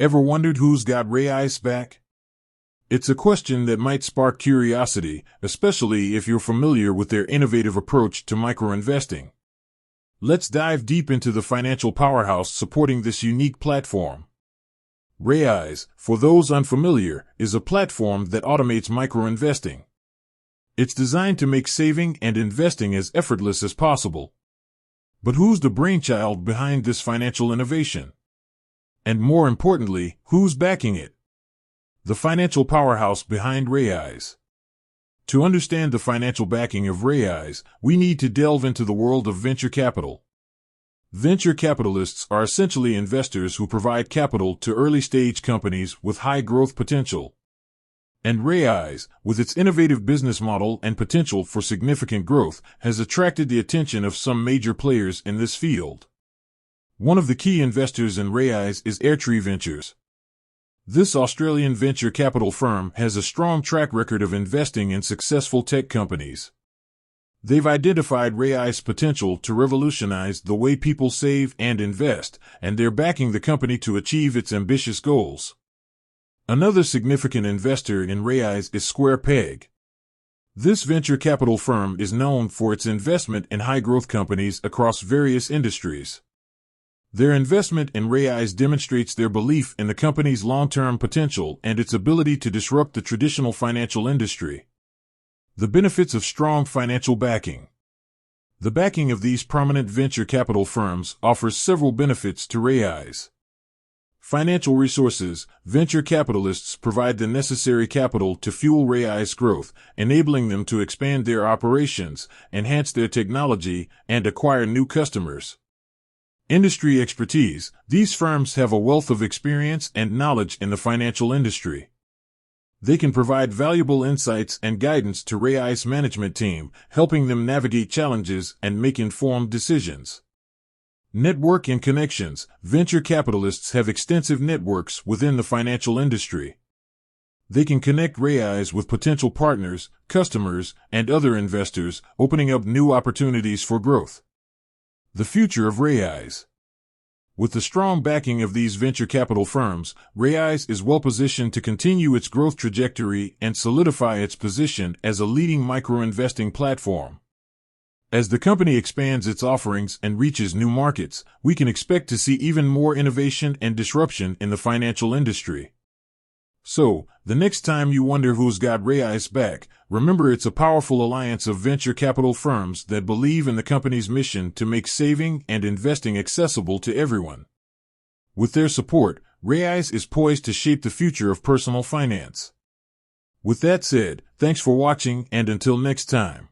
Ever wondered who's got Raiz back? It's a question that might spark curiosity, especially if you're familiar with their innovative approach to microinvesting. Let's dive deep into the financial powerhouse supporting this unique platform. Raiz, for those unfamiliar, is a platform that automates microinvesting. It's designed to make saving and investing as effortless as possible. But who's the brainchild behind this financial innovation? And more importantly, who's backing it? The financial powerhouse behind Raiz. To understand the financial backing of Raiz, we need to delve into the world of venture capital. Venture capitalists are essentially investors who provide capital to early-stage companies with high growth potential. And Raiz, with its innovative business model and potential for significant growth, has attracted the attention of some major players in this field. One of the key investors in Raiz is Airtree Ventures. This Australian venture capital firm has a strong track record of investing in successful tech companies. They've identified Raiz's potential to revolutionize the way people save and invest, and they're backing the company to achieve its ambitious goals. Another significant investor in Raiz is Square Peg. This venture capital firm is known for its investment in high-growth companies across various industries. Their investment in Raiz demonstrates their belief in the company's long-term potential and its ability to disrupt the traditional financial industry. The benefits of strong financial backing. The backing of these prominent venture capital firms offers several benefits to Raiz. Financial resources. Venture capitalists provide the necessary capital to fuel Raiz's growth, enabling them to expand their operations, enhance their technology, and acquire new customers. Industry expertise. These firms have a wealth of experience and knowledge in the financial industry. They can provide valuable insights and guidance to Raiz's management team, helping them navigate challenges and make informed decisions. Network and connections. Venture capitalists have extensive networks within the financial industry. They can connect Raiz with potential partners, customers, and other investors, opening up new opportunities for growth. The future of Raiz. With the strong backing of these venture capital firms, Raiz is well positioned to continue its growth trajectory and solidify its position as a leading microinvesting platform. As the company expands its offerings and reaches new markets, we can expect to see even more innovation and disruption in the financial industry. So, the next time you wonder who's got Raiz back, remember it's a powerful alliance of venture capital firms that believe in the company's mission to make saving and investing accessible to everyone. With their support, Raiz is poised to shape the future of personal finance. With that said, thanks for watching, and until next time.